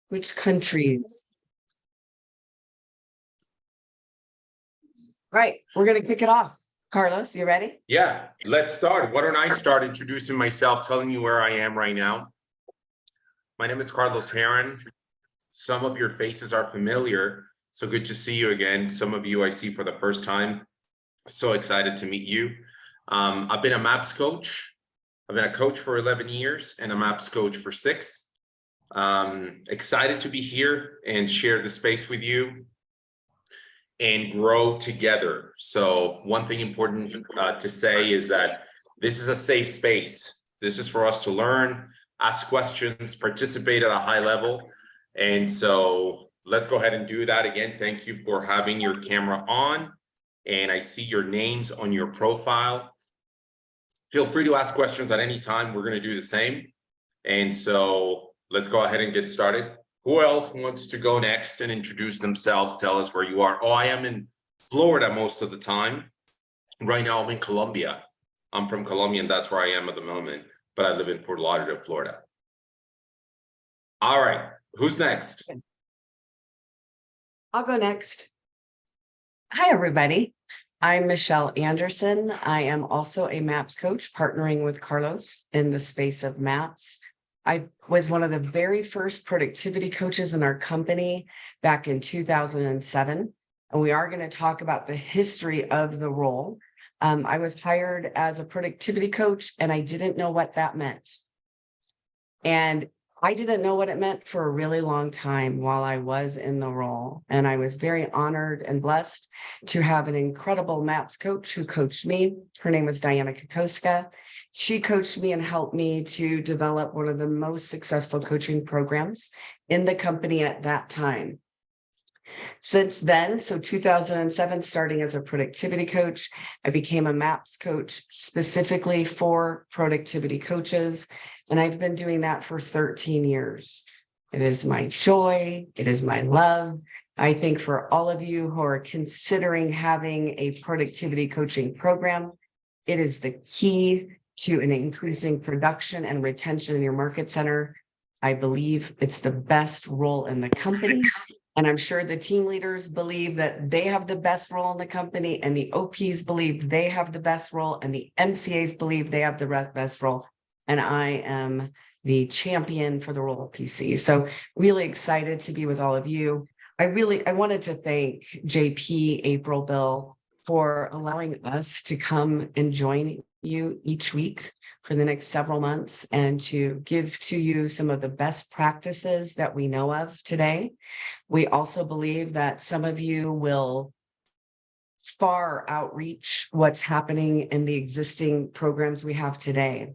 Which countries? Right, we're gonna kick it off. Carlos, you ready? Yeah, let's start. Why don't I start introducing myself, telling you where I am right now? My name is Carlos Heron. Some of your faces are familiar, so good to see you again. Some of you I see for the first time. So excited to meet you. I've been a MAPS coach. I've been a coach for 11 years and a MAPS coach for 6. Excited to be here and share the space with you and grow together. So one thing important to say is that this is a safe space. This is for us to learn, ask questions, participate at a high level. And so let's go ahead and do that again. Thank you for having your camera on. And I see your names on your profile. Feel free to ask questions at any time. We're going to do the same. And so let's go ahead and get started. Who else wants to go next and introduce themselves? Tell us where you are. Oh, I am in Florida most of the time. Right now, I'm in Colombia. I'm from Colombia, and that's where I am at the moment. But I live in Fort Lauderdale, Florida. All right. Who's next? I'll go next. Hi, everybody. I'm Michelle Anderson. I am also a MAPS coach, partnering with Carlos in the space of MAPS. I was one of the very first productivity coaches in our company back in 2007. And we are going to talk about the history of the role. I was hired as a productivity coach, and I didn't know what that meant. And I didn't know what it meant for a really long time while I was in the role. And I was very honored and blessed to have an incredible MAPS coach who coached me. Her name was Diana Kokoska. She coached me and helped me to develop one of the most successful coaching programs in the company at that time. Since then, so 2007, starting as a productivity coach, I became a MAPS coach specifically for productivity coaches. And I've been doing that for 13 years. It is my joy. It is my love. I think for all of you who are considering having a productivity coaching program, it is the key to an increasing production and retention in your market center. I believe it's the best role in the company. And I'm sure the team leaders believe that they have the best role in the company, and the OPs believe they have the best role, and the MCAs believe they have the best role. And I am the champion for the role of PC. So really excited to be with all of you. I wanted to thank JP, April, Bill for allowing us to come and join you each week for the next several months and to give to you some of the best practices that we know of today. We also believe that some of you will far outreach what's happening in the existing programs we have today.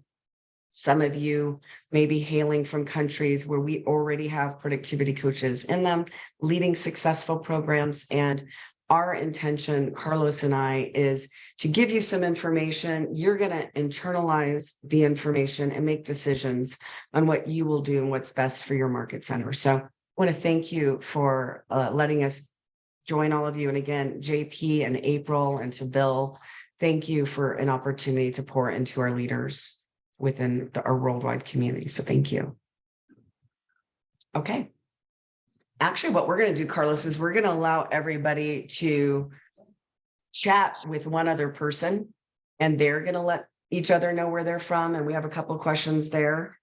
Some of you may be hailing from countries where we already have productivity coaches in them, leading successful programs. And our intention, Carlos and I, is to give you some information. You're going to internalize the information and make decisions on what you will do and what's best for your market center. So I want to thank you for letting us join all of you. And again, JP and April and to Bill, thank you for an opportunity to pour into our leaders within our worldwide community. So thank you. Okay. Actually, what we're going to do, Carlos, is we're going to allow everybody to chat with one other person, and they're going to let each other know where they're from. And we have a couple of questions there.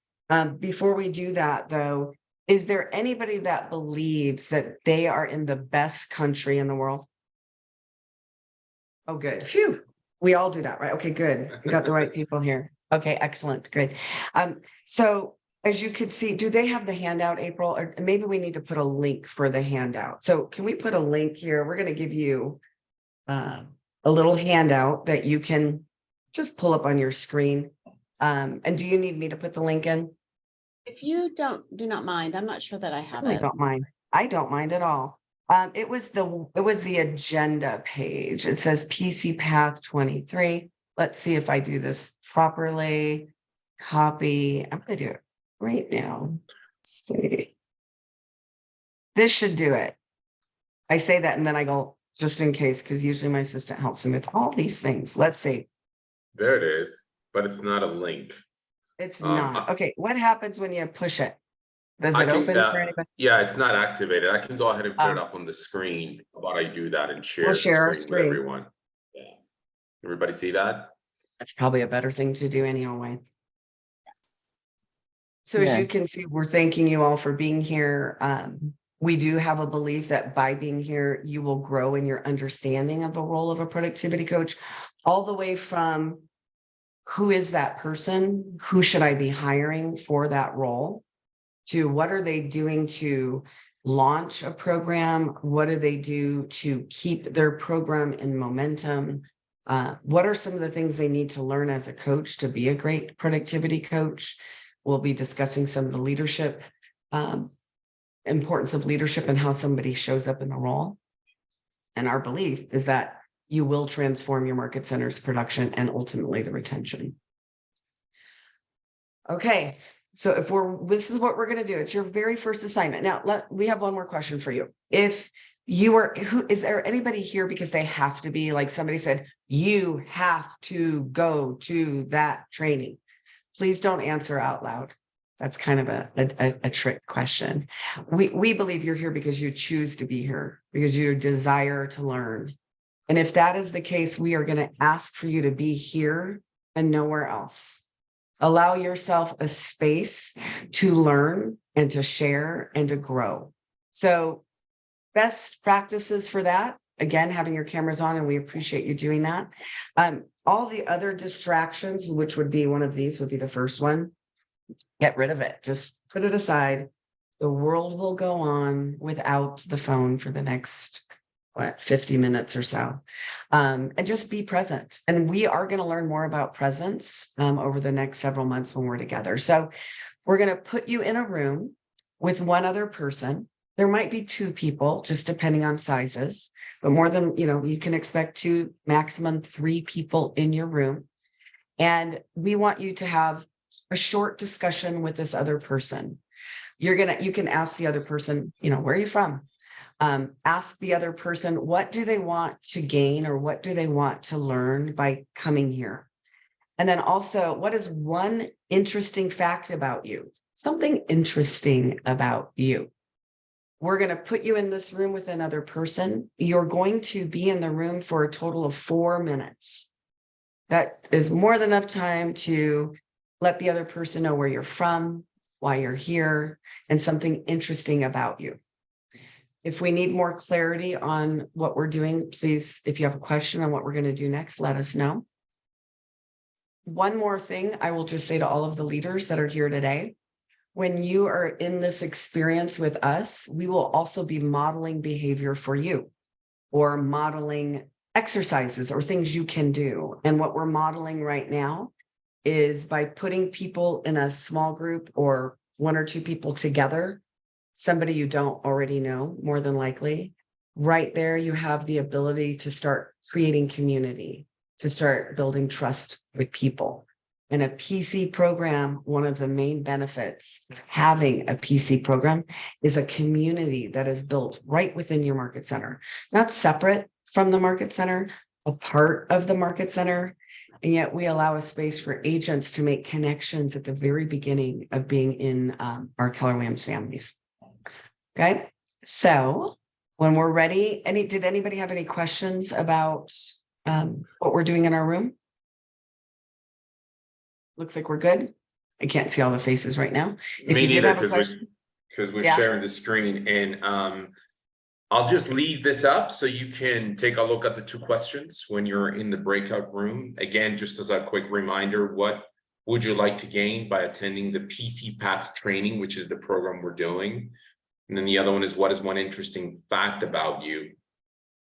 Before we do that, though, is there anybody that believes that they are in the best country in the world? Oh, good. Phew. We all do that, right? Okay, good. We got the right people here. Okay, excellent. Good. So as you could see, do they have the handout, April? Or maybe we need to put a link for the handout. So can we put a link here? We're going to give you a little handout that you can just pull up on your screen. And do you need me to put the link in? If you do not mind, I'm not sure that I have I it. don't mind. I don't mind at all. It was the agenda page. It says PC Path 23. Let's see if I do this properly. Copy. I'm going to do it right now. Let's see. This should do it. I say that and then I go, just in case, because usually my assistant helps me with all these things. Let's see. There it is, but it's not a link. It's not. Okay, what happens when you push it? Does I it can, open for anybody? yeah, it's not activated. I can go ahead and put it Um, up on the screen while I do that and we'll share the share our screen with screen. everyone. Yeah. Everybody see that? That's probably a better thing to do anyway. So as you Yes. can see, we're thanking you all for being here. We do have a belief that by being here, you will grow in your understanding of the role of a productivity coach, all the way from who is that person? Who should I be hiring for that role? To what are they doing to launch a program? What do they do to keep their program in momentum? What are some of the things they need to learn as a coach to be a great productivity coach? We'll be discussing some of the leadership, importance of leadership and how somebody shows up in the role. And our belief is that you will transform your market center's production and ultimately the retention. Okay, so this is what we're going to do. It's your very first assignment. Now, we have one more question for you. If you are, is there anybody here because they have to be, like somebody said, you have to go to that training? Please don't answer out loud. That's kind of a trick question. We believe you're here because you choose to be here, because you desire to learn. And if that is the case, we are going to ask for you to be here and nowhere else. Allow yourself a space to learn and to share and to grow. So best practices for that, again, having your cameras on, and we appreciate you doing that. All the other distractions, which would be one of these, would be the first one. Get rid of it. Just put it aside. The world will go on without the phone for the next 50 minutes or so, and just be present. And we are going to learn more about presence over the next several months when we're together. So we're going to put you in a room with one other person. There might be two people, just depending on sizes, but more than, you can expect 2, maximum 3 people in your room. And we want you to have a short discussion with this other person. You can ask the other person, where are you from? Ask the other person, what do they want to gain or what do they want to learn by coming here? And then also, what is one interesting fact about you? Something interesting about you. We're going to put you in this room with another person. You're going to be in the room for a total of 4 minutes. That is more than enough time to let the other person know where you're from, why you're here, and something interesting about you. If we need more clarity on what we're doing, please, if you have a question on what we're going to do next, let us know. One more thing I will just say to all of the leaders that are here today. When you are in this experience with us, we will also be modeling behavior for you, or modeling exercises or things you can do. And what we're modeling right now is by putting people in a small group or 1 or 2 people together, somebody you don't already know, more than likely, right there, you have the ability to start creating community, to start building trust with people. In a PC program, one of the main benefits of having a PC program is a community that is built right within your market center, not separate from the market center, a part of the market center. And yet we allow a space for agents to make connections at the very beginning of being in our Keller Williams families. Okay, so when we're ready, did anybody have any questions about what we're doing in our room? Looks like we're good. I can't see all the faces right now. If Me you did neither, have a question, because we're Yeah. sharing the screen, and I'll just leave this up so you can take a look at the 2 questions when you're in the breakout room. Again, just as a quick reminder, what would you like to gain by attending the PC Path training, which is the program we're doing? And then the other one is, what is one interesting fact about you,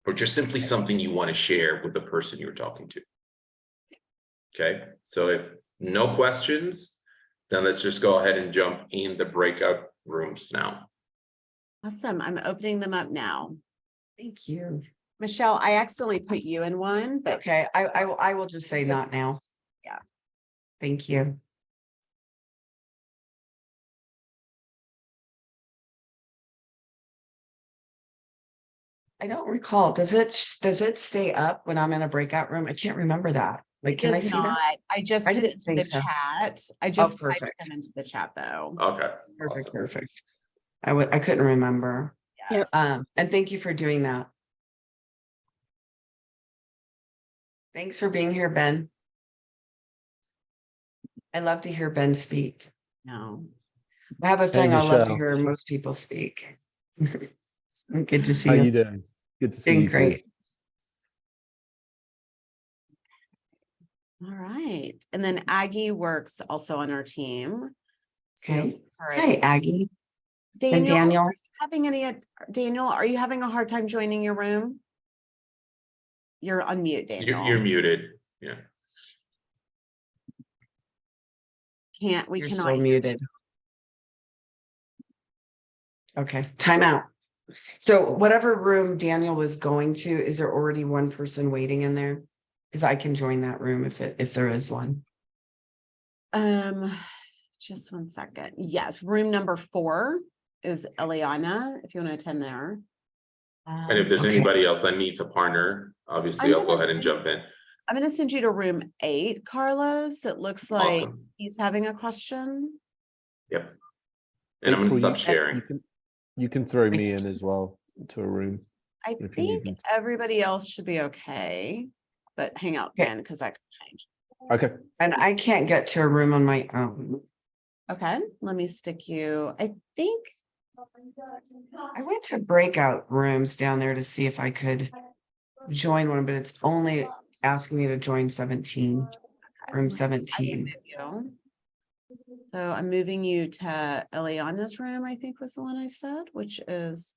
or just simply something you want to share with the person you're talking to? Okay, so if no questions, then let's just go ahead and jump in the breakout rooms now. Awesome. I'm opening them up now. thank you. Michelle, I accidentally put you in one, but Okay, I will just say not now. Yeah. Thank you. I don't recall. Does it stay up when I'm in a breakout room? I can't remember that. Like, can I Does see that? not, I just I put it didn't into think the so. chat. I just typed perfect. them into the chat though. Okay. Perfect, awesome. perfect. I couldn't remember. Yep. Yes. And thank you for doing that. Thanks for being here, Ben. I love to hear Ben speak. No. I have a feeling I'll love to Michelle. hear most people speak. Good to see How you. you doing? Good to see Doing you too. great. All right. And then Aggie works also on our team. So you'll Okay. see her Hi, attend. Aggie and Daniel, Daniel. having any, Daniel, are you having a hard time joining your room? You're on mute, Daniel. You're muted. Yeah. We You're cannot. still muted. Okay, time out. So whatever room Daniel was going to, is there already one person waiting in there? Because I can join that room if there is one. Just one second. Yes, room number 4 is Eliana, if you want to attend there. And if there's Okay. anybody else that needs a partner, obviously I'm I'll go gonna ahead and send jump in. I'm gonna send you to room 8, Carlos. It looks like Awesome. he's having a question. Yep. And I'm gonna April, stop sharing. You can throw me in as well to a room. I If you need think me. everybody else should be okay, but hang out, Okay. Ben, because that could change. Okay. And I can't get to a room on my own. Okay, let me stick you. I think I went to breakout rooms down there to see if I could join one, but it's only asking me to join 17, room I can 17. move you. So I'm moving you to Eliana's room, I think was the one I said, which is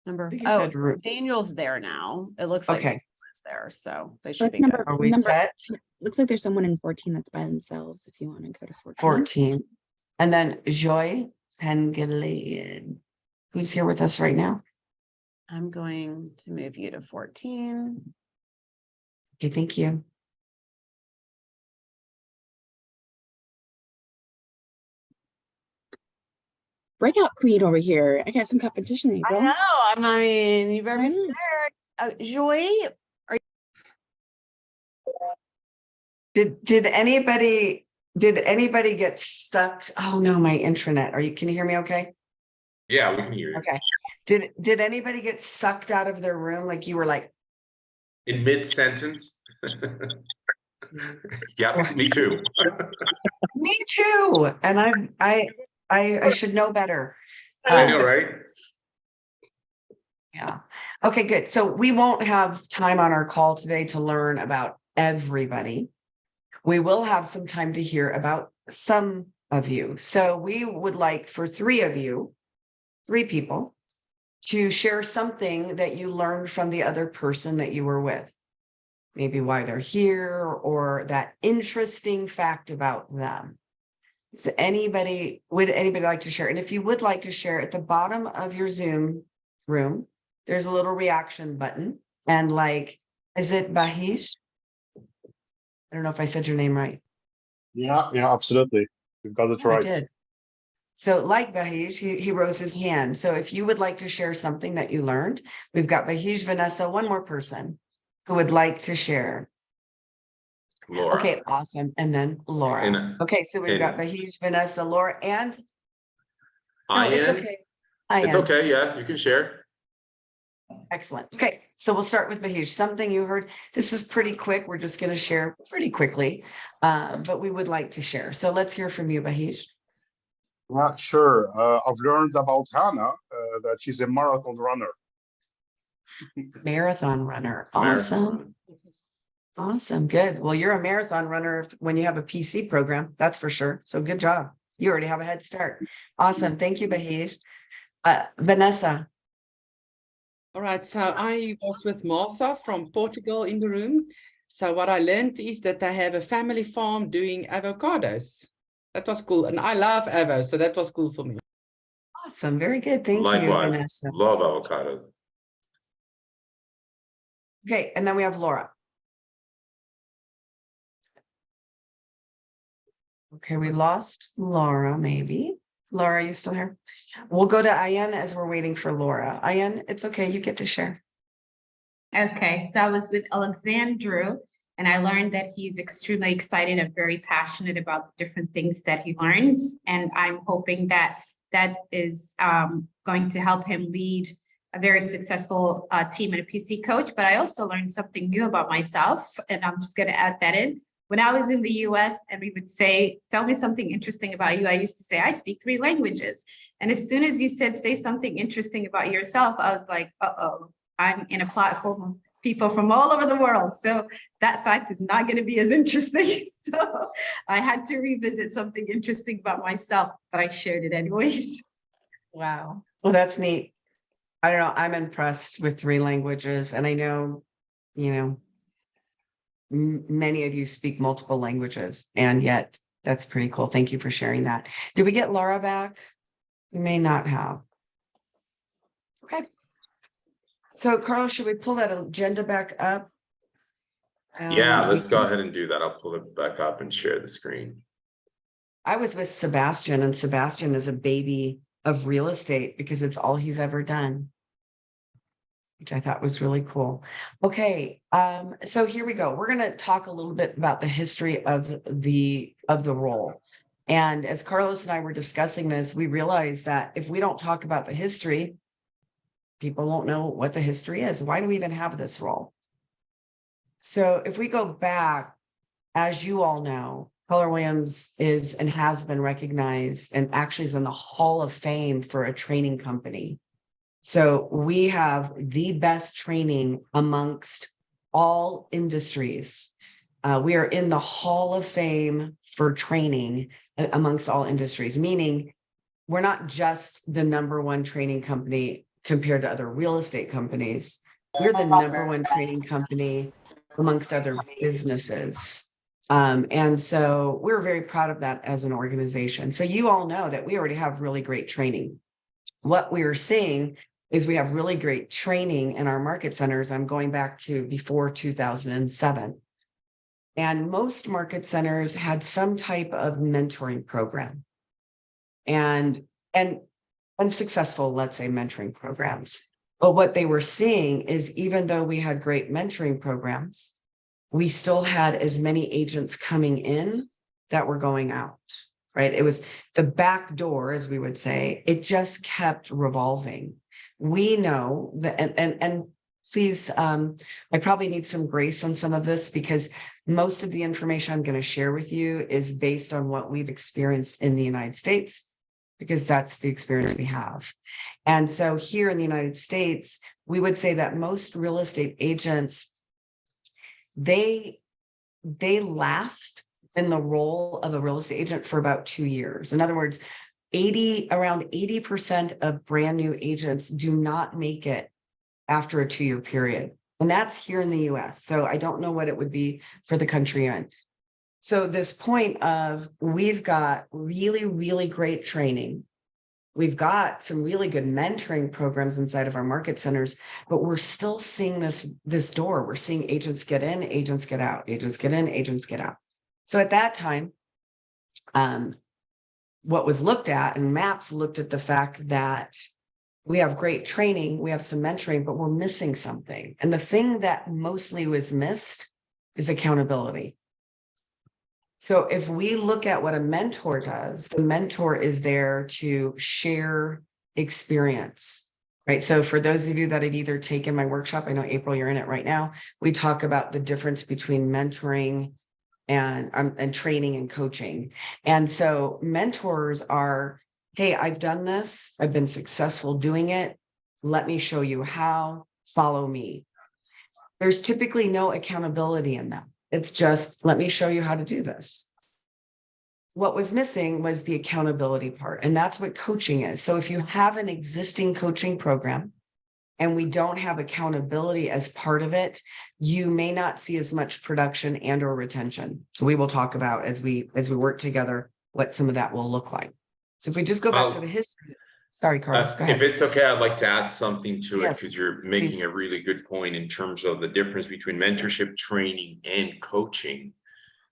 number, think you said room. Daniel's there now. It looks like Okay. Daniel's there, so they should Like be good. number- Are we set? Looks like there's someone in 14 that's by themselves if you want to go to 14. 14. And then Joy Pangilian, who's here with us right now. I'm going to move you to 14. Okay, thank you. Breakout queen over here. I got some competition, I April. know, I mean, you better I be know. scared. Joy, Did anybody get sucked? Oh no, my intranet. Can you hear me okay? Yeah, we can hear you. Okay. Did anybody get sucked out of their room? Like you were like, In mid-sentence. Yeah, me too. me too. And I should know better. I know, right? Yeah. Okay, good. So we won't have time on our call today to learn about everybody. We will have some time to hear about some of you. So we would like for 3 people, to share something that you learned from the other person that you were with. Maybe why they're here or that interesting fact about them. Would anybody like to share? And if you would like to share, at the bottom of your Zoom room, there's a little reaction button. And like, is it Bahish? I don't know if I said your name right. Yeah, absolutely. You've got it Yeah, I right. did. So like Bahish, he rose his hand. So if you would like to share something that you learned, we've got Bahish, Vanessa, one more person who would like to share. Laura. Okay, awesome. And then Laura. And- Okay, so we've got and- Bahish, Vanessa, Laura, and no, I it's am. okay. It's okay. Yeah, you can share. Excellent. Okay, so we'll start with Bahish. Something you heard. This is pretty quick. We're just going to share pretty quickly, but we would like to share. So let's hear from you, Bahish. Yeah, sure. I've learned about Hannah that she's a marathon runner. Marathon runner. Awesome. Marathon. Awesome. Good. Well, you're a marathon runner when you have a PC program. That's for sure. So good job. You already have a head start. Awesome. Thank you, Bahish. Vanessa. All right, so I was with Martha from Portugal in the room. So what I learned is that they have a family farm doing avocados. That was cool. And I love avo, so that was cool for me. Awesome. Very good. Thank you, Likewise. Vanessa. Love avocados. Okay. And then we have Laura. Okay. We lost Laura, maybe. Laura, are you still here? We'll go to Ayan as we're waiting for Laura. Ayan, it's okay. You get to share. Okay, so I was with Alexandru, And I learned that he's extremely excited and very passionate about the different things that he learns. And I'm hoping that that is going to help him lead a very successful team and a PC coach. But I also learned something new about myself, and I'm just going to add that in. When I was in the US and we would say, tell me something interesting about you, I used to say, I speak 3 languages. And as soon as you said, say something interesting about yourself, I was like, uh-oh, I'm in a platform of people from all over the world. So that fact is not going to be as interesting. So I had to revisit something interesting about myself, but I shared it anyways. Wow. Well, that's neat. I don't know. I'm impressed with 3 languages, and I know, many of you speak multiple languages, and yet that's pretty cool. Thank you for sharing that. Did we get Laura back? We may not have. Okay. So Carlos, should we pull that agenda back up? Yeah, let's go We- ahead and do that. I'll pull it back up and share the screen. I was with Sebastian, and Sebastian is a baby of real estate because it's all he's ever done, which I thought was really cool. Okay, so here we go. We're going to talk a little bit about the history of the role. And as Carlos and I were discussing this, we realized that if we don't talk about the history, people won't know what the history is. Why do we even have this role? So if we go back, as you all know, Keller Williams is and has been recognized and actually is in the Hall of Fame for a training company. So we have the best training amongst all industries. We are in the Hall of Fame for training amongst all industries, meaning we're not just the #1 training company compared to other real estate companies. We're the #1 training company amongst other businesses. And so we're very proud of that as an organization. So you all know that we already have really great training. What we are seeing is we have really great training in our market centers. I'm going back to before 2007. And most market centers had some type of mentoring program and unsuccessful, let's say, mentoring programs. But what they were seeing is even though we had great mentoring programs, we still had as many agents coming in that were going out, right? It was the back door, as we would say, it just kept revolving. We know that, and please, I probably need some grace on some of this because most of the information I'm going to share with you is based on what we've experienced in the United States, because that's the experience we have. And so here in the United States, we would say that most real estate agents, they last in the role of a real estate agent for about 2 years. In other words, around 80% of brand new agents do not make it after a 2-year period. And that's here in the US. So I don't know what it would be for the country in. So this point of we've got really, really great training. We've got some really good mentoring programs inside of our market centers, but we're still seeing this door. We're seeing agents get in, agents get out, agents get in, agents get out. So at that time, what was looked at, and MAPS looked at the fact that we have great training, we have some mentoring, but we're missing something. And the thing that mostly was missed is accountability. So if we look at what a mentor does, the mentor is there to share experience, right? So for those of you that have either taken my workshop, I know April, you're in it right now. We talk about the difference between mentoring and training and coaching. And so mentors are, hey, I've done this. I've been successful doing it. Let me show you how. Follow me. There's typically no accountability in them. It's just, let me show you how to do this. What was missing was the accountability part. And that's what coaching is. So if you have an existing coaching program and we don't have accountability as part of it, you may not see as much production and or retention. So we will talk about as we work together, what some of that will look like. So if we just go back to the history. Sorry, Carlos, go ahead. If it's okay, I'd like to add something to it Yes, because you're making please. a really good point in terms of the difference between mentorship, training, and coaching.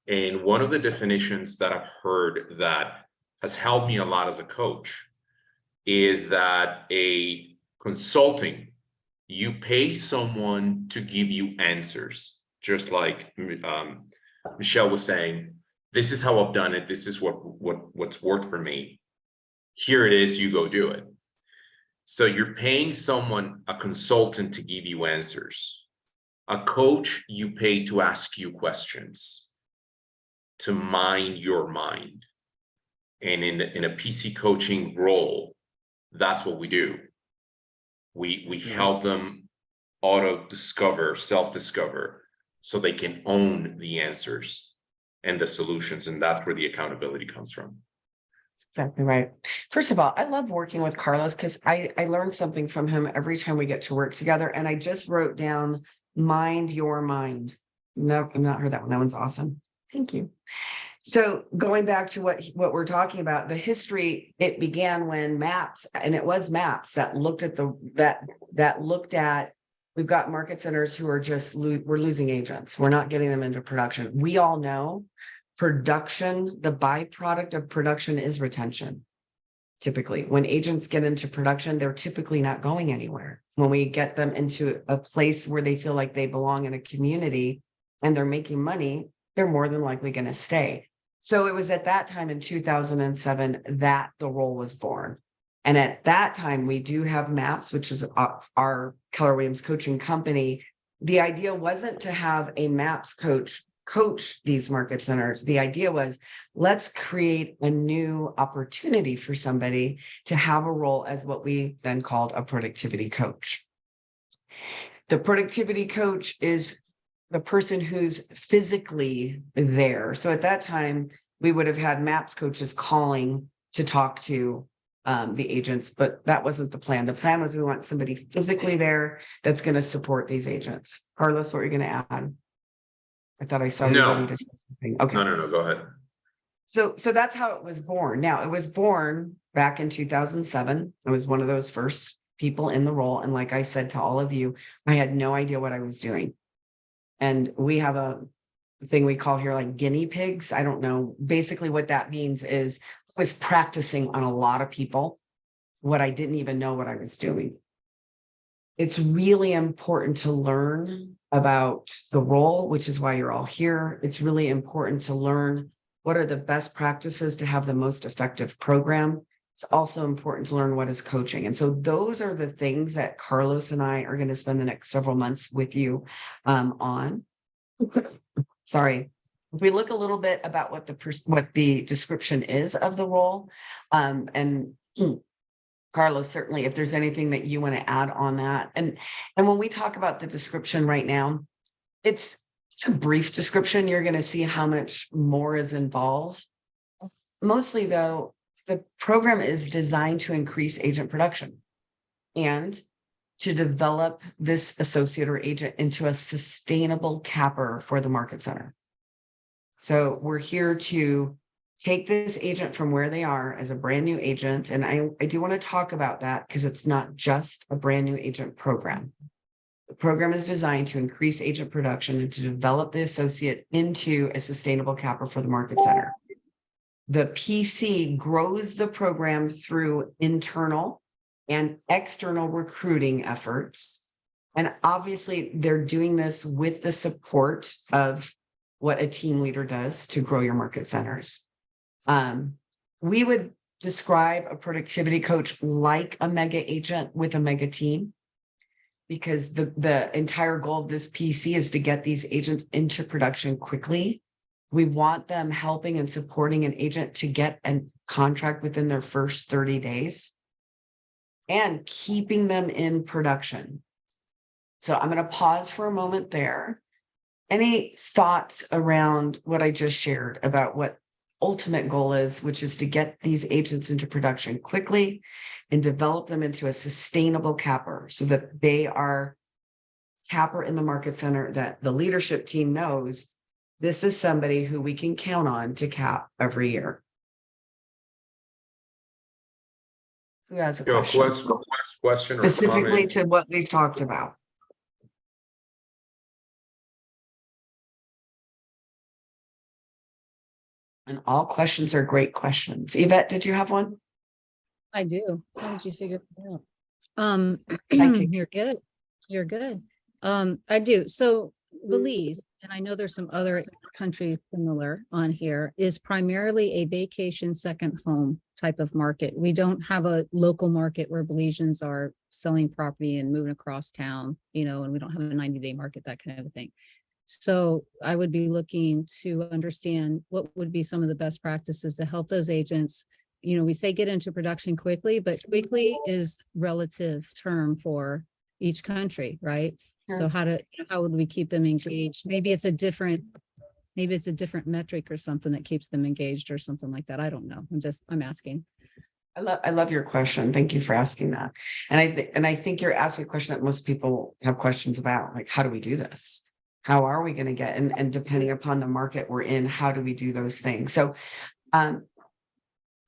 And one of the definitions that I've heard that has helped me a lot as a coach is that a consulting, you pay someone to give you answers. just like Michelle was saying, this is how I've done it. This is what's worked for me. Here it is, you go do it. So you're paying someone, a consultant, to give you answers. A coach you pay to ask you questions, to mind your mind. And in a PC coaching role, that's what we do. We help them auto-discover, self-discover, so they can own the answers and the solutions, and that's where the accountability comes from. Exactly right. First of all, I love working with Carlos because I learn something from him every time we get to work together. And I just wrote down mind your mind. No, I've not heard that one. That one's awesome. Thank you. So going back to what we're talking about, the history, it began when MAPS, and it was MAPS that looked at we've got market centers who are just we're losing agents. We're not getting them into production. We all know production, the byproduct of production is retention. Typically, when agents get into production, they're typically not going anywhere. When we get them into a place where they feel like they belong in a community and they're making money, they're more than likely going to stay. So it was at that time in 2007 that the role was born. And at that time, we do have MAPS, which is our Keller Williams coaching company. The idea wasn't to have a MAPS coach these market centers. The idea was, let's create a new opportunity for somebody to have a role as what we then called a productivity coach. The productivity coach is the person who's physically there. So at that time, we would have had MAPS coaches calling to talk to the agents, but that wasn't the plan. The plan was we want somebody physically there that's going to support these agents. Carlos, what are you going to add? I thought I saw you No. ready to say something. Okay. No, go ahead. So that's how it was born. Now, it was born back in 2007. I was one of those first people in the role. And like I said to all of you, I had no idea what I was doing. And we have a thing we call here like guinea pigs. I don't know. Basically what that means is I was practicing on a lot of people what I didn't even know what I was doing. It's really important to learn about the role, which is why you're all here. It's really important to learn what are the best practices to have the most effective program. It's also important to learn what is coaching. And so those are the things that Carlos and I are going to spend the next several months with you on. Sorry. If we look a little bit about what the description is of the role, and Carlos, certainly, if there's anything that you want to add on that. And when we talk about the description right now, it's a brief description. You're going to see how much more is involved. Mostly, though, the program is designed to increase agent production and to develop this associate or agent into a sustainable capper for the market center. So we're here to take this agent from where they are as a brand new agent. And I do want to talk about that because it's not just a brand new agent program. The program is designed to increase agent production and to develop the associate into a sustainable capper for the market center. The PC grows the program through internal and external recruiting efforts. And obviously they're doing this with the support of what a team leader does to grow your market centers. We would describe a productivity coach like a mega agent with a mega team, because the entire goal of this PC is to get these agents into production quickly. We want them helping and supporting an agent to get a contract within their first 30 days and keeping them in production. So I'm going to pause for a moment there. Any thoughts around what I just shared about what ultimate goal is, which is to get these agents into production quickly and develop them into a sustainable capper so that they are capper in the market center, that the leadership team knows this is somebody who we can count on to cap every year. Who has a question? Question or Specifically comment? to what we've talked about. And all questions are great questions. Yvette, did you have one? I do. How did you figure it out? Thank you. You're good. You're good. I do. So Belize, and I know there's some other countries similar on here, is primarily a vacation second home type of market. We don't have a local market where Belizeans are selling property and moving across town, and we don't have a 90-day market, that kind of a thing. So I would be looking to understand what would be some of the best practices to help those agents. We say get into production quickly, but quickly is relative term for each country, right? So how would we keep them engaged? Maybe it's a different metric or something that keeps them engaged or something like that. I don't know. I'm asking. I love your question. Thank you for asking that. And I think you're asking a question that most people have questions about, like, how do we do this? How are we going to get, and depending upon the market we're in, how do we do those things? So,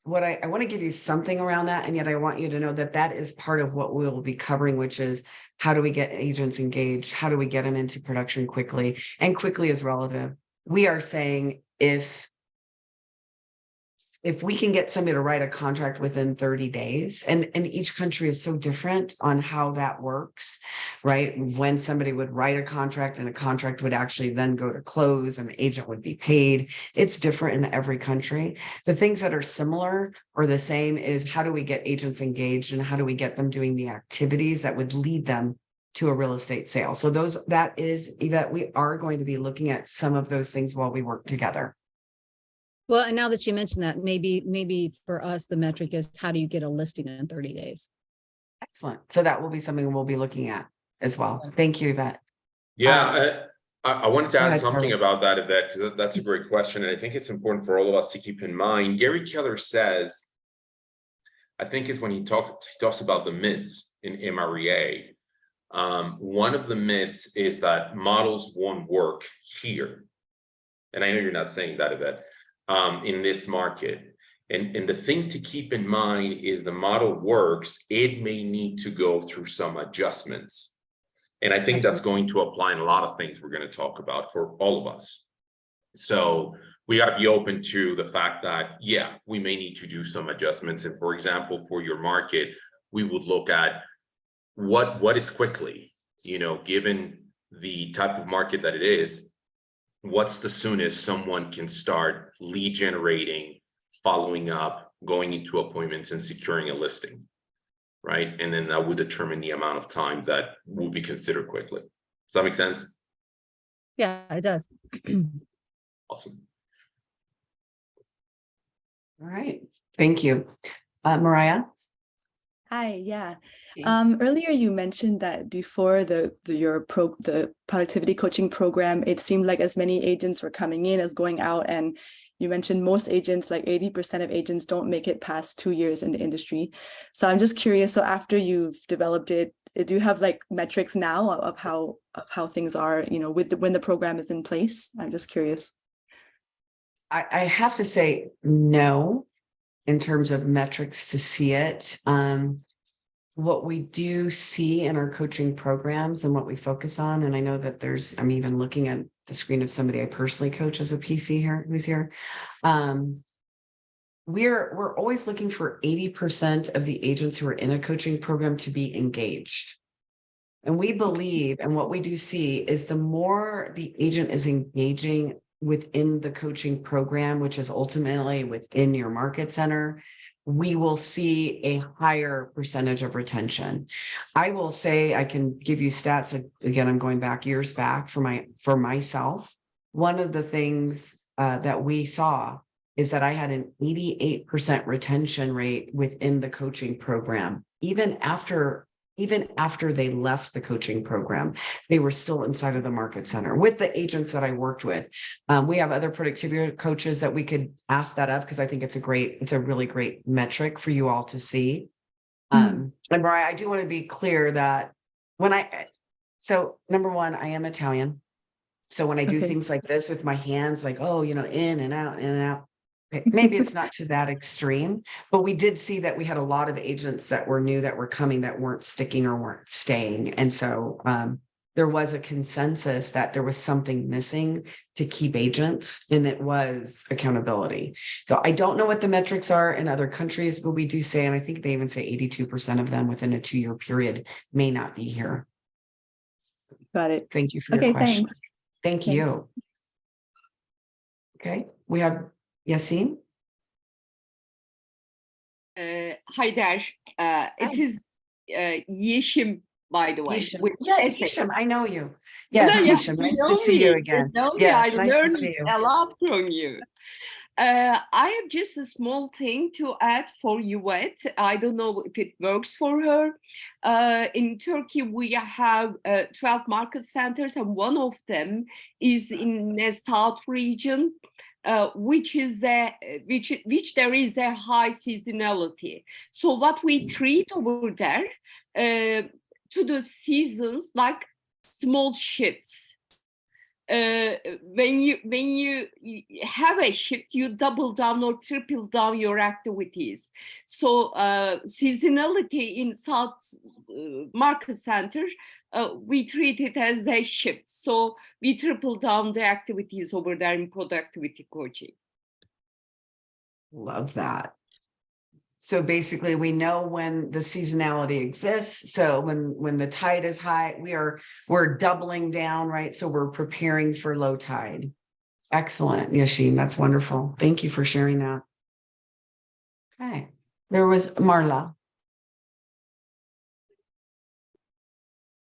what I want to give you something around that, and yet I want you to know that that is part of what we will be covering, which is how do we get agents engaged? How do we get them into production quickly? And quickly is relative. We are saying if we can get somebody to write a contract within 30 days, and each country is so different on how that works, right? When somebody would write a contract and a contract would actually then go to close and the agent would be paid, it's different in every country. The things that are similar or the same is how do we get agents engaged and how do we get them doing the activities that would lead them to a real estate sale? So that we are going to be looking at some of those things while we work together. Well, and now that you mentioned that, maybe for us, the metric is how do you get a listing in 30 days? Excellent. So that will be something we'll be looking at as well. Thank you, Yvette. Yeah, I wanted to go add ahead, something Carlos. about that, Yvette, because that's a great question. And I think it's important for all of us to keep in mind. Gary Keller says, I think is when he talks about the myths in MREA. One of the myths is that models won't work here. And I know you're not saying that, Yvette, in this market. And the thing to keep in mind is the model works, it may need to go through some adjustments. And I think that's going to apply in a lot of things we're going to talk about for all of us. So we got to be open to the fact that, yeah, we may need to do some adjustments. And for example, for your market, we would look at what is quickly, given the type of market that it is, what's the soonest someone can start lead generating, following up, going into appointments and securing a listing, right? And then that would determine the amount of time that will be considered quickly. Does that make sense? Yeah, it does. Awesome. All right. Thank you. Mariah? Hi, yeah. Hey. Earlier you mentioned that before the productivity coaching program, it seemed like as many agents were coming in as going out, and you mentioned most agents, like 80% of agents, don't make it past 2 years in the industry. So I'm just curious. So after you've developed it, do you have like metrics now of how things are, when the program is in place? I'm just curious. I have to say no, in terms of metrics to see it. What we do see in our coaching programs and what we focus on, and I know that I'm even looking at the screen of somebody I personally coach as a PC here, who's here. We're always looking for 80% of the agents who are in a coaching program to be engaged. And we believe, and what we do see is the more the agent is engaging within the coaching program, which is ultimately within your market center, we will see a higher percentage of retention. I will say, I can give you stats. Again, I'm going back years back for myself. One of the things that we saw is that I had an 88% retention rate within the coaching program. Even after they left the coaching program, they were still inside of the market center with the agents that I worked with. We have other productivity coaches that we could ask that of, because I think it's a really great metric for you all to see. And Mariah, I do want to be clear that number one, I am Italian. So when I do things like this with my hands, like, in and out, okay, maybe it's not to that extreme, but we did see that we had a lot of agents that were new, that were coming, that weren't sticking or weren't staying. And so there was a consensus that there was something missing to keep agents, and it was accountability. So I don't know what the metrics are in other countries, but we do say, and I think they even say 82% of them within a 2-year period may not be here. Got it. Thank you for your question. Thanks. Thank Thanks. you. Okay, we have Yassine. Hi there. It is Yeşim, by the way. Yisham. with Yeah, S. Yisham, I know you. No, Yes, yeah, Yisham, you nice know to see you me. again. You know me. Yes, I nice to learned see you. a lot from you. I have just a small thing to add for Yvette. I don't know if it works for her. In Turkey, we have 12 market centers, and one of them is in the south region, which there is a high seasonality. So what we treat over there to the seasons like small shifts. When you have a shift, you double down or triple down your activities. So seasonality in South Market Center, we treat it as a shift. So we triple down the activities over there in productivity coaching. Love that. So basically, we know when the seasonality exists. So when the tide is high, we're doubling down, right? So we're preparing for low tide. Excellent, Yashim. That's wonderful. Thank you for sharing that. Okay, there was Marla.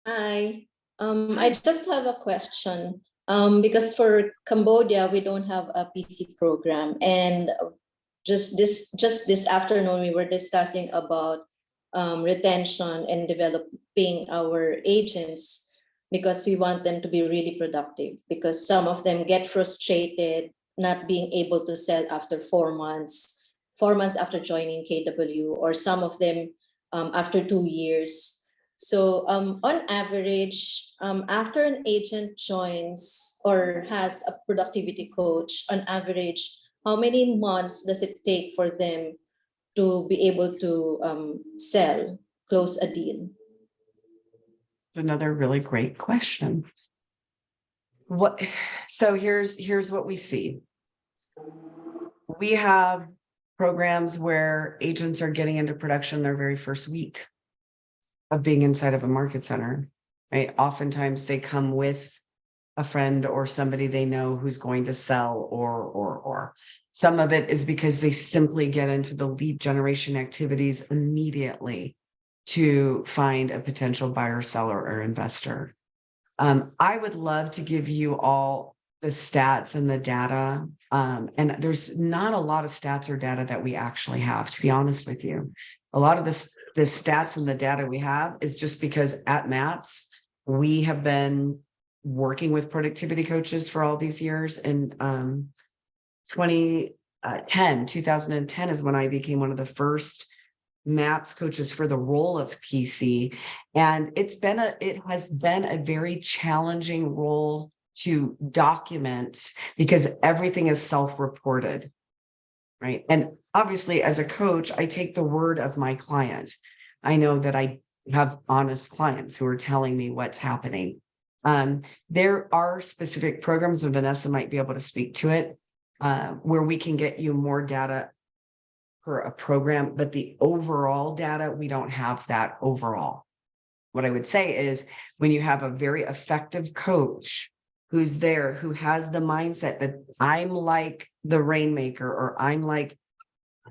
Hi, I just have a question. Because for Cambodia, we don't have a PC program, and just this afternoon, we were discussing about retention and developing our agents, because we want them to be really productive, because some of them get frustrated not being able to sell after 4 months after joining KW, or some of them after 2 years. So on average, after an agent joins or has a productivity coach, on average, how many months does it take for them to be able to close a deal? It's another really great question. So here's what we see. We have programs where agents are getting into production their very first week of being inside of a market center, right? Oftentimes they come with a friend or somebody they know who's going to sell, or some of it is because they simply get into the lead generation activities immediately to find a potential buyer, seller, or investor. I would love to give you all the stats and the data. And there's not a lot of stats or data that we actually have, to be honest with you. A lot of the stats and the data we have is just because at MAPS, we have been working with productivity coaches for all these years. And 2010 is when I became one of the first MAPS coaches for the role of PC. And it has been a very challenging role to document, because everything is self-reported, right? And obviously, as a coach, I take the word of my client. I know that I have honest clients who are telling me what's happening. There are specific programs, and Vanessa might be able to speak to it, where we can get you more data for a program, but the overall data, we don't have that overall. What I would say is, when you have a very effective coach who's there, who has the mindset that I'm like the rainmaker, or I'm like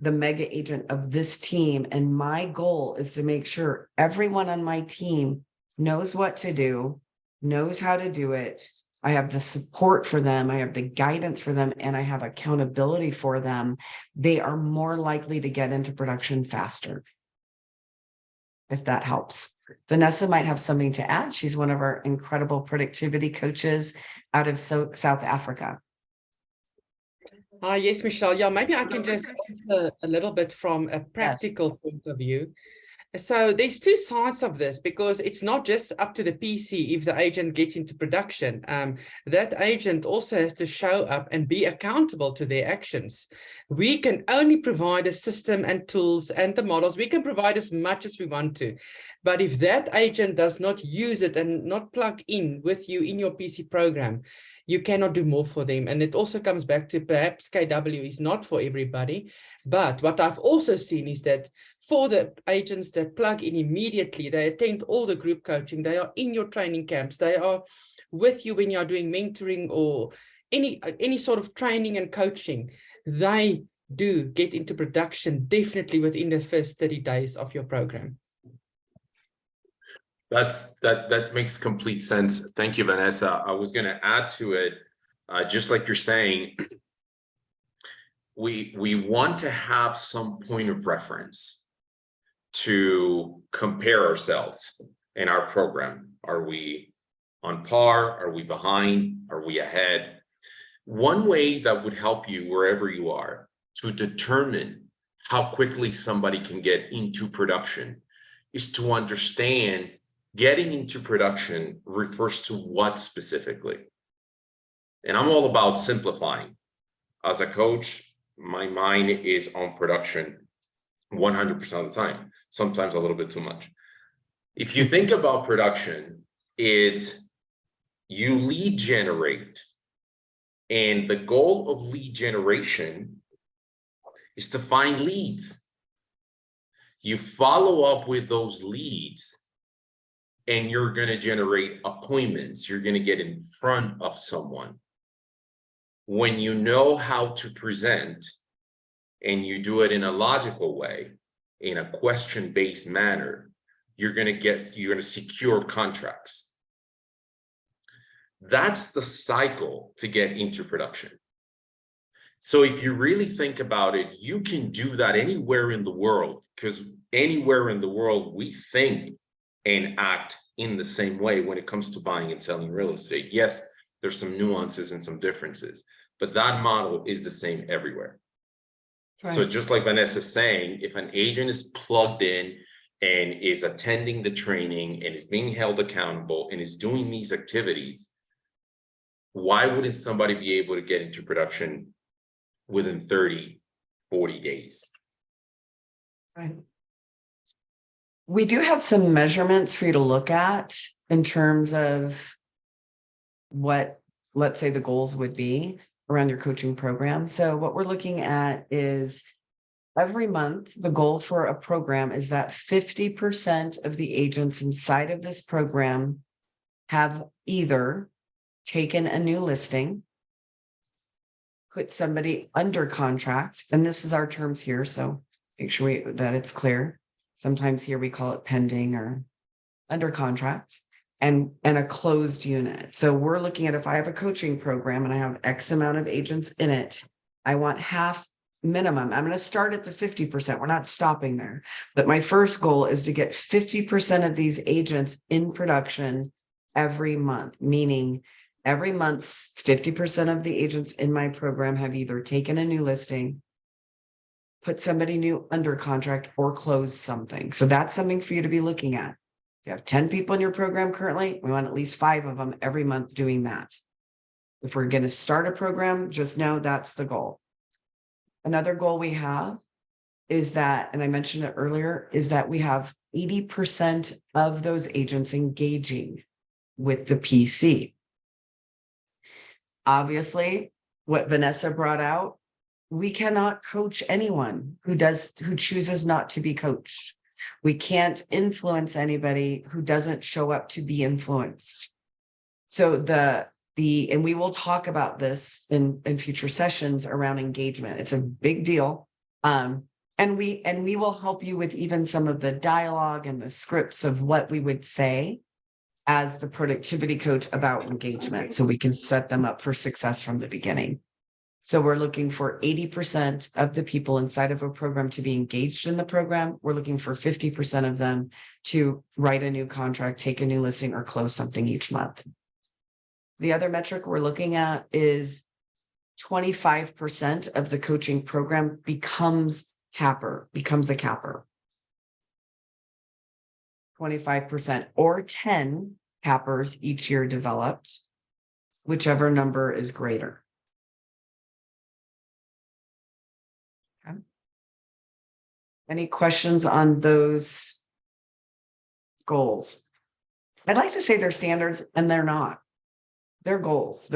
the mega agent of this team, and my goal is to make sure everyone on my team knows what to do, knows how to do it. I have the support for them, I have the guidance for them, and I have accountability for them. They are more likely to get into production faster, if that helps. Vanessa might have something to add. She's one of our incredible productivity coaches out of South Africa. Yes, Michelle. Yeah, maybe I can just answer a little bit from a practical point of view. So there's two sides of this, because it's not just up to the PC if the agent gets into production. That agent also has to show up and be accountable to their actions. We can only provide a system and tools and the models. We can provide as much as we want to. But if that agent does not use it and not plug in with you in your PC program, you cannot do more for them. And it also comes back to, perhaps KW is not for everybody. But what I've also seen is that for the agents that plug in immediately, they attend all the group coaching, they are in your training camps, they are with you when you're doing mentoring or any sort of training and coaching, they do get into production definitely within the first 30 days of your program. That makes complete sense. Thank you, Vanessa. I was going to add to it, just like you're saying, we want to have some point of reference to compare ourselves in our program. Are we on par? Are we behind? Are we ahead? One way that would help you wherever you are to determine how quickly somebody can get into production is to understand getting into production refers to what specifically. And I'm all about simplifying. As a coach, my mind is on production 100% of the time, sometimes a little bit too much. If you think about production, it's you lead generate, and the goal of lead generation is to find leads. You follow up with those leads, and you're going to generate appointments. You're going to get in front of someone. When you know how to present and you do it in a logical way, in a question-based manner, you're going to secure contracts. That's the cycle to get into production. So if you really think about it, you can do that anywhere in the world, because anywhere in the world we think and act in the same way when it comes to buying and selling real estate. Yes, there's some nuances and some differences, but that model is the same everywhere. Right. So just like Vanessa's saying, if an agent is plugged in and is attending the training and is being held accountable and is doing these activities, why wouldn't somebody be able to get into production within 30, 40 days? Right. We do have some measurements for you to look at in terms of what, let's say, the goals would be around your coaching program. So what we're looking at is every month, the goal for a program is that 50% of the agents inside of this program have either taken a new listing, put somebody under contract, and this is our terms here, so make sure that it's clear. Sometimes here we call it pending or under contract, and a closed unit. So we're looking at, if I have a coaching program and I have X amount of agents in it, I want half minimum. I'm going to start at the 50%. We're not stopping there. But my first goal is to get 50% of these agents in production every month, meaning every month, 50% of the agents in my program have either taken a new listing, put somebody new under contract, or close something. So that's something for you to be looking at. If you have 10 people in your program currently, we want at least 5 of them every month doing that. If we're going to start a program, just know that's the goal. Another goal we have is that, and I mentioned it earlier, is that we have 80% of those agents engaging with the PC. Obviously, what Vanessa brought out, we cannot coach anyone who chooses not to be coached. We can't influence anybody who doesn't show up to be influenced. So and we will talk about this in future sessions around engagement. It's a big deal. And we will help you with even some of the dialogue and the scripts of what we would say as the productivity coach about engagement, so we can set them up for success from the beginning. So we're looking for 80% of the people inside of a program to be engaged in the program. We're looking for 50% of them to write a new contract, take a new listing, or close something each month. The other metric we're looking at is 25% of the coaching program becomes a capper. 25% or 10 cappers each year developed, whichever number is greater. Okay. Any questions on those goals? I'd like to say they're standards, and they're not. They're goals.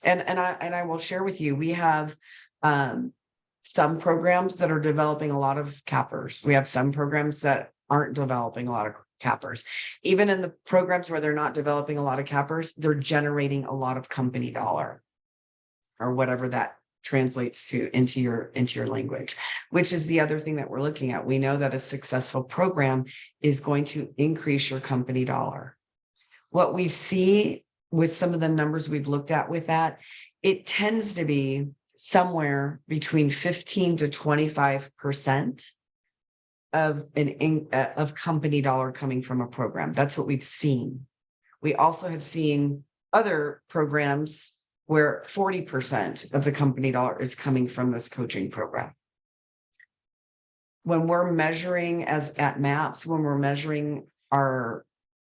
And I will share with you, we have some programs that are developing a lot of cappers. We have some programs that aren't developing a lot of cappers. Even in the programs where they're not developing a lot of cappers, they're generating a lot of company dollar or whatever that translates to into your language, which is the other thing that we're looking at. We know that a successful program is going to increase your company dollar. What we see with some of the numbers we've looked at with that, it tends to be somewhere between 15 to 25% of company dollar coming from a program. That's what we've seen. We also have seen other programs where 40% of the company dollar is coming from this coaching program. When we're measuring at MAPS, when we're measuring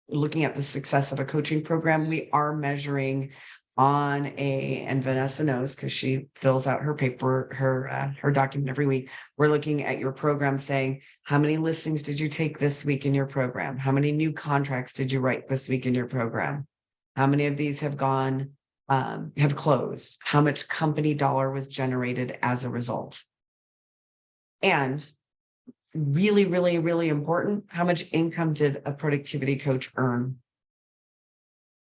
looking at the success of a coaching program, we are measuring on and Vanessa knows because she fills out her paper, her document every week. We're looking at your program saying, how many listings did you take this week in your program? How many new contracts did you write this week in your program? How many of these have closed? How much company dollar was generated as a result? And really, really, really important, how much income did a productivity coach earn?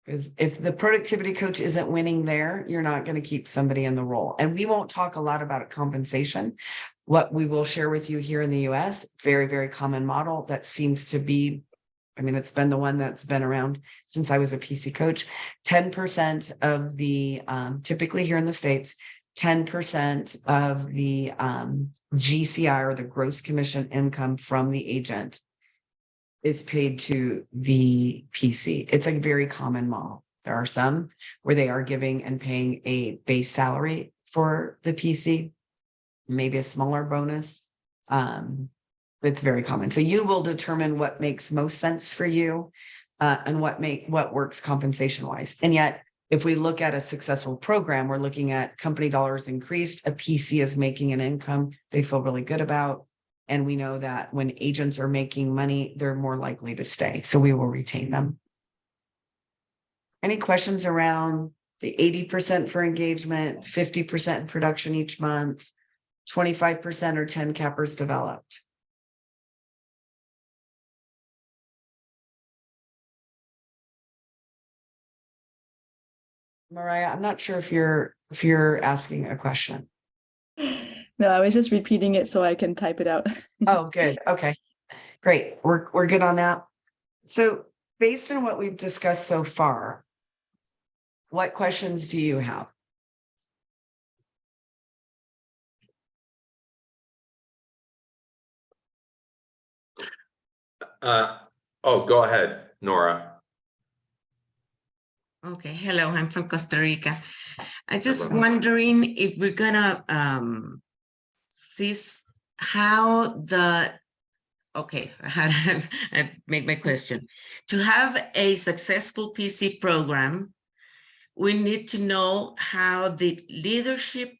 Because if the productivity coach isn't winning there, you're not going to keep somebody in the role. And we won't talk a lot about compensation. What we will share with you here in the US, very, very common model that seems to be, I mean, it's been the one that's been around since I was a PC coach. 10% of the, typically here in the States, 10% of the GCI or the gross commission income from the agent is paid to the PC. It's a very common model. There are some where they are giving and paying a base salary for the PC, maybe a smaller bonus. It's very common. So you will determine what makes most sense for you and what works compensation wise. And yet, if we look at a successful program, we're looking at company dollars increased, a PC is making an income they feel really good about. And we know that when agents are making money, they're more likely to stay. So we will retain them. Any questions around the 80% for engagement, 50% in production each month, 25% or 10 cappers developed? Mariah, I'm not sure if you're asking a question. No, I was just repeating it so I can type it out. Oh, good. Okay, great. We're good on that. So based on what we've discussed so far, what questions do you have? Go ahead, Nora. Okay, hello, I'm from Costa Rica. I just wondering if we're gonna see how how do I make my question? To have a successful PC program, we need to know how the leadership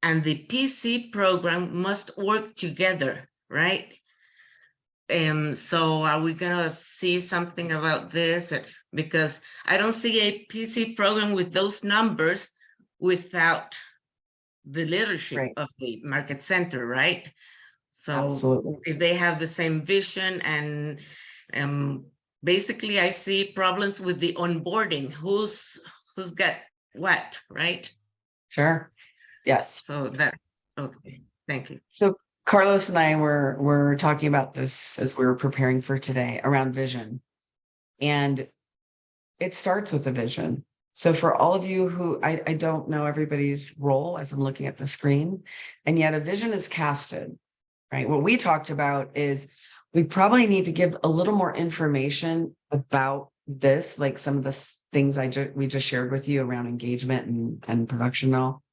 and the PC program must work together, right? So are we gonna see something about this? Because I don't see a PC program with those numbers without the leadership of the market center, right? So Absolutely. if they have the same vision and basically I see problems with the onboarding, who's got what, right? Sure. Yes. So that, okay, thank you. So Carlos and I were talking about this as we were preparing for today around vision. And it starts with a vision. So for all of you who, I don't know everybody's role as I'm looking at the screen, and yet a vision is casted, right? What we talked about is we probably need to give a little more information about this, like some of the things we just shared with you around engagement and production and all.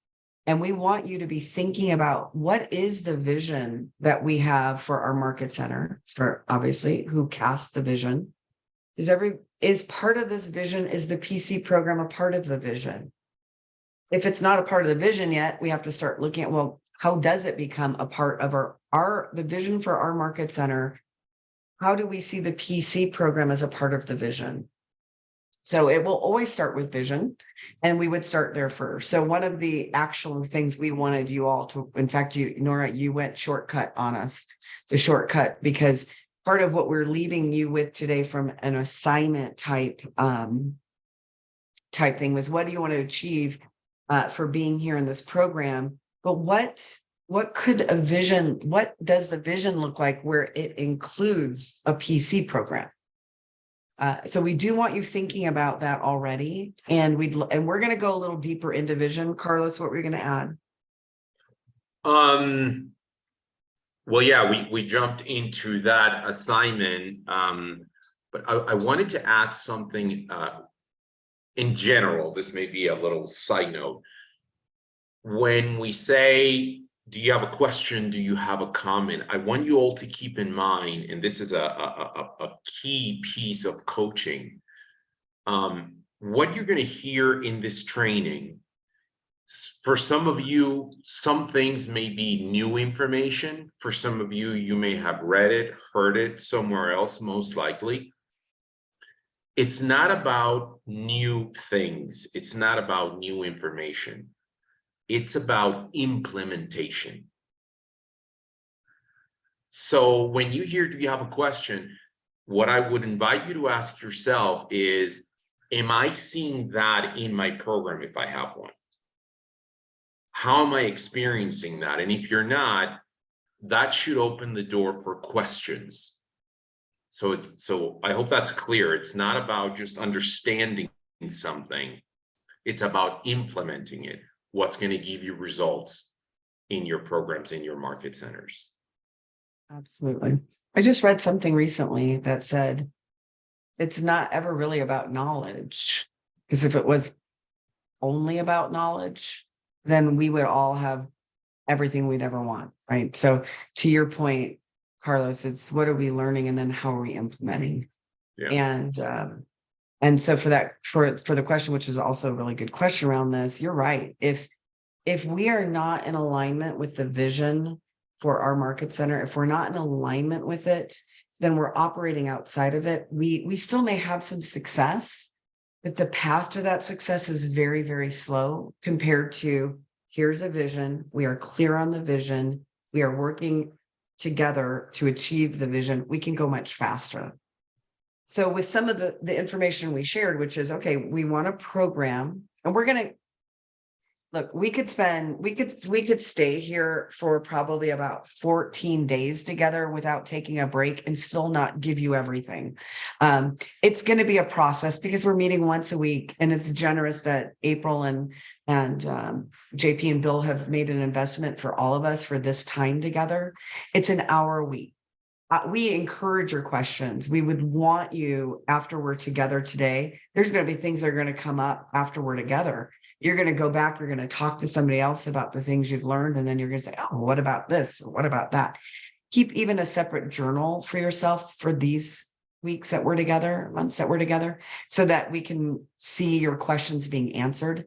And we want you to be thinking about what is the vision that we have for our market center, for obviously who casts the vision. Is part of this vision, is the PC program a part of the vision? If it's not a part of the vision yet, we have to start looking at, well, how does it become a part of the vision for our market center? How do we see the PC program as a part of the vision? So it will always start with vision, and we would start there first. So one of the actual things we wanted you all to, in fact, Nora, you went shortcut on us, the shortcut, because part of what we're leaving you with today from an assignment type thing was, what do you want to achieve for being here in this program? But what could a vision, what does the vision look like where it includes a PC program? So we do want you thinking about that already, and we're going to go a little deeper into vision. Carlos, what were you going to add? Well, yeah, we jumped into that assignment, but I wanted to add something in general. This may be a little side note. When we say, do you have a question? Do you have a comment? I want you all to keep in mind, and this is a key piece of coaching. What you're going to hear in this training, for some of you, some things may be new information. For some of you, you may have read it, heard it somewhere else, most likely. It's not about new things. It's not about new information. It's about implementation. So when you hear, do you have a question? What I would invite you to ask yourself is, am I seeing that in my program if I have one? How am I experiencing that? And if you're not, that should open the door for questions. So I hope that's clear. It's not about just understanding something. It's about implementing it. What's going to give you results in your programs, in your market centers. Absolutely. I just read something recently that said, it's not ever really about knowledge, because if it was only about knowledge, then we would all have everything we'd ever want, right? So to your point, Carlos, it's what are we learning and then how are we implementing? Yeah. And so for that, for the question, which is also a really good question around this, you're right. If we are not in alignment with the vision for our market center, if we're not in alignment with it, then we're operating outside of it. We still may have some success, but the path to that success is very, very slow compared to, here's a vision. We are clear on the vision. We are working together to achieve the vision. We can go much faster. So with some of the information we shared, which is, okay, we want a program, and we're going to, look, we could stay here for probably about 14 days together without taking a break and still not give you everything. It's going to be a process because we're meeting once a week, and it's generous that April and JP and Bill have made an investment for all of us for this time together. It's an hour a week. We encourage your questions. We would want you, after we're together today, there's going to be things that are going to come up after we're together. You're going to go back, you're going to talk to somebody else about the things you've learned, and then you're going to say, oh, what about this? Or what about that? Keep even a separate journal for yourself for these weeks that we're together, months that we're together, so that we can see your questions being answered.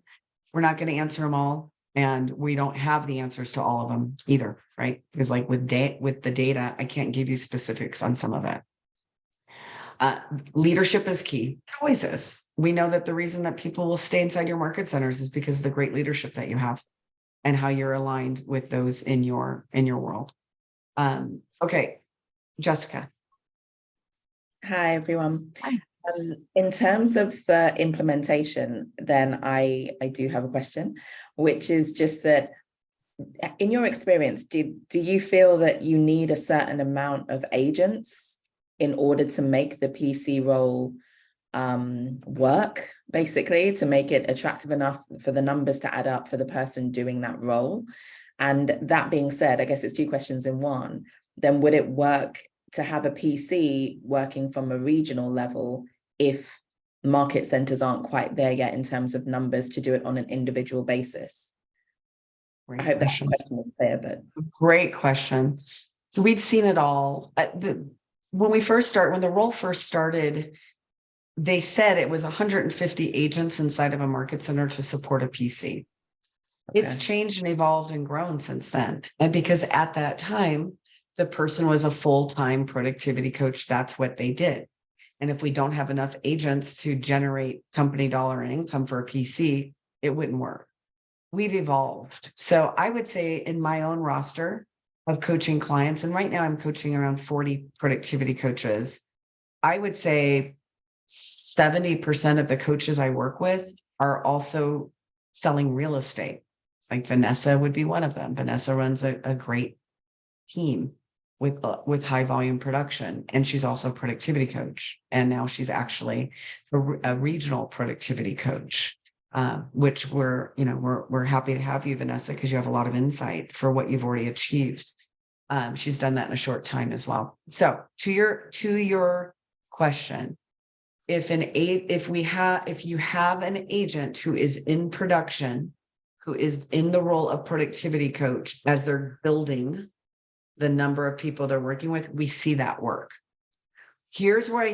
We're not going to answer them all, and we don't have the answers to all of them either, right? Because like with the data, I can't give you specifics on some of it. Leadership is key. It always is. We know that the reason that people will stay inside your market centers is because of the great leadership that you have and how you're aligned with those in your world. Okay, Jessica. Hi, everyone. Hi. In terms of the implementation, then I do have a question, which is just that in your experience, do you feel that you need a certain amount of agents in order to make the PC role work, basically, to make it attractive enough for the numbers to add up for the person doing that role? And that being said, I guess it's two questions in one. Then would it work to have a PC working from a regional level if market centers aren't quite there yet in terms of numbers to do it on an individual basis? Great I hope that question. question is clear, but Great question. So we've seen it all. When the role first started, they said it was 150 agents inside of a market center to support a PC. Okay. It's changed and evolved and grown since then. And because at that time, the person was a full-time productivity coach, that's what they did. And if we don't have enough agents to generate company dollar and income for a PC, it wouldn't work. We've evolved. So I would say in my own roster, of coaching clients, and right now I'm coaching around 40 productivity coaches. I would say 70% of the coaches I work with are also selling real estate. Like Vanessa would be one of them. Vanessa runs a great team with high volume production, and she's also a productivity coach. And now she's actually a regional productivity coach, which we're happy to have you, Vanessa, because you have a lot of insight for what you've already achieved. She's done that in a short time as well. So to your question, if you have an agent who is in production, who is in the role of productivity coach as they're building the number of people they're working with, we see that work. Here's where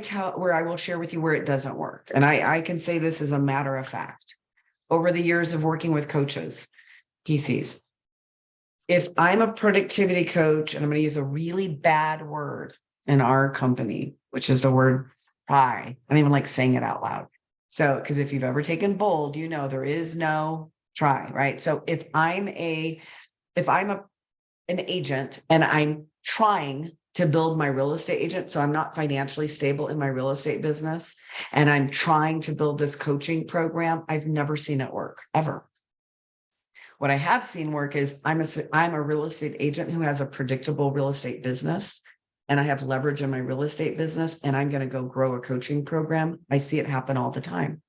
I will share with you where it doesn't work. And I can say this as a matter of fact. Over the years of working with coaches, PCs, if I'm a productivity coach, and I'm going to use a really bad word in our company, which is the word try. I don't even like saying it out loud. So, because if you've ever taken bold, you know there is no try, right? So if I'm an agent and I'm trying to build my real estate agent, so I'm not financially stable in my real estate business, and I'm trying to build this coaching program, I've never seen it work, ever. What I have seen work is I'm a real estate agent who has a predictable real estate business, and I have leverage in my real estate business, and I'm going to go grow a coaching program. I see it happen all the time.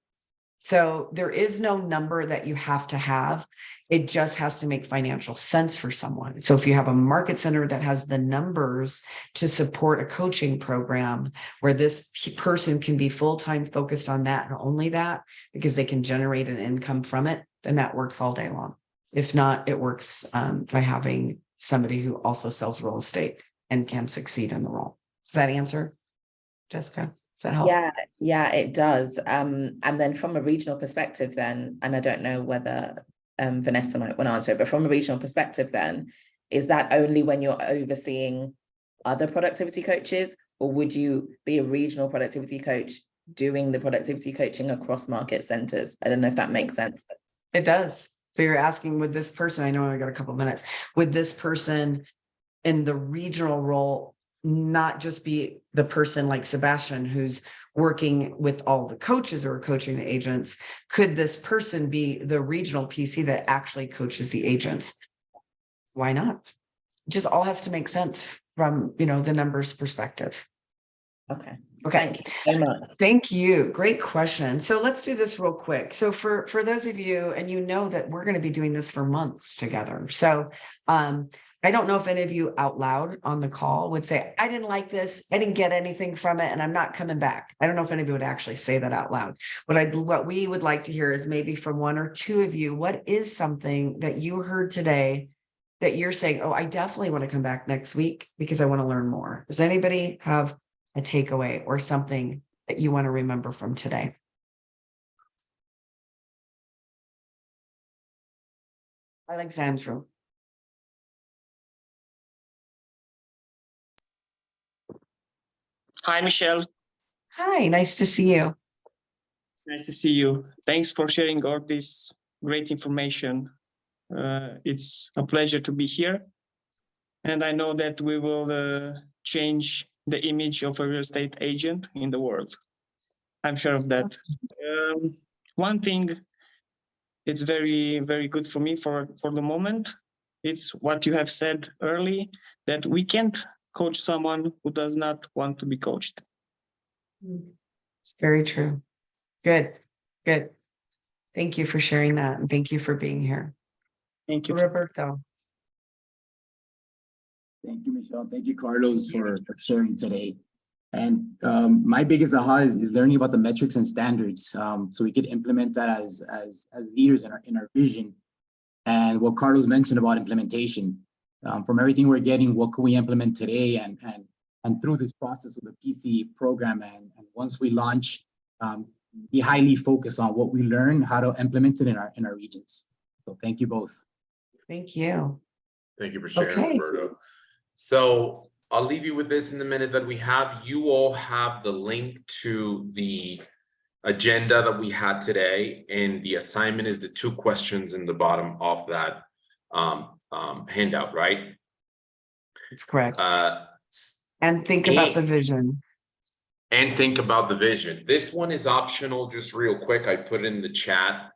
So there is no number that you have to have. It just has to make financial sense for someone. So if you have a market center that has the numbers to support a coaching program where this person can be full-time focused on that and only that, because they can generate an income from it, then that works all day long. If not, it works by having somebody who also sells real estate and can succeed in the role. Does that answer, Jessica? Does that help? Yeah, it does. And then from a regional perspective then, and I don't know whether Vanessa might want to answer it, but from a regional perspective then, is that only when you're overseeing other productivity coaches, or would you be a regional productivity coach doing the productivity coaching across market centers? I don't know if that makes sense. It does. So you're asking, would this person, I know I got a couple minutes, would this person in the regional role not just be the person like Sebastian who's working with all the coaches or coaching the agents? Could this person be the regional PC that actually coaches the agents? Why not? It just all has to make sense from, the numbers perspective. Okay. Okay. Thank you so much. Thank you. Great question. So let's do this real quick. So for those of you, and you know that we're going to be doing this for months together. So I don't know if any of you out loud on the call would say, I didn't like this, I didn't get anything from it, and I'm not coming back. I don't know if any of you would actually say that out loud. What we would like to hear is maybe from one or two of you, what is something that you heard today that you're saying, oh, I definitely want to come back next week because I want to learn more. Does anybody have a takeaway or something that you want to remember from today? Alexandra. Hi, Michelle. Hi, nice to see you. Nice to see you. Thanks for sharing all this great information. It's a pleasure to be here. And I know that we will change the image of a real estate agent in the world. I'm sure of that. One thing it's very, very good for me for the moment. It's what you have said early, that we can't coach someone who does not want to be coached. It's very true. Good. Thank you for sharing that. And thank you for being here. Thank you. Roberto. Thank you, Michelle. Thank you, Carlos, for sharing today. And my biggest aha is learning about the metrics and standards, so we could implement that as leaders in our vision. And what Carlos mentioned about implementation, from everything we're getting, what can we implement today and through this process of the PC program, and once we launch, be highly focused on what we learn, how to implement it in our regions. So thank you both. Thank you. Thank you for sharing, Roberto. So I'll leave you with this in the minute that we have. You all have the link to the agenda that we had today, and the assignment is the 2 questions in the bottom of that handout, right? That's correct. S- And think about the and- vision. And think about the vision. This one is optional, just real quick. I put it in the chat.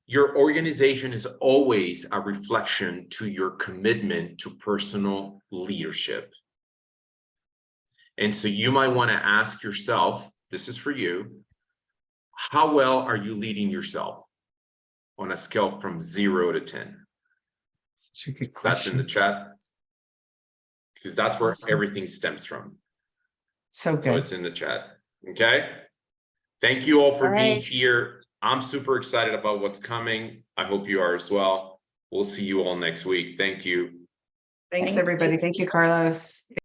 Your organization is always a reflection to your commitment to personal leadership. And so you might want to ask yourself, this is for you, how well are you leading yourself on a scale from 0 to 10? Such a good That's in the question. chat. Because that's where everything stems from. So So good. it's in the chat. Okay. Thank you all for All being right. here. I'm super excited about what's coming. I hope you are as well. We'll see you all next week. Thank you. Thanks, Thank everybody. you. Thank you, Carlos.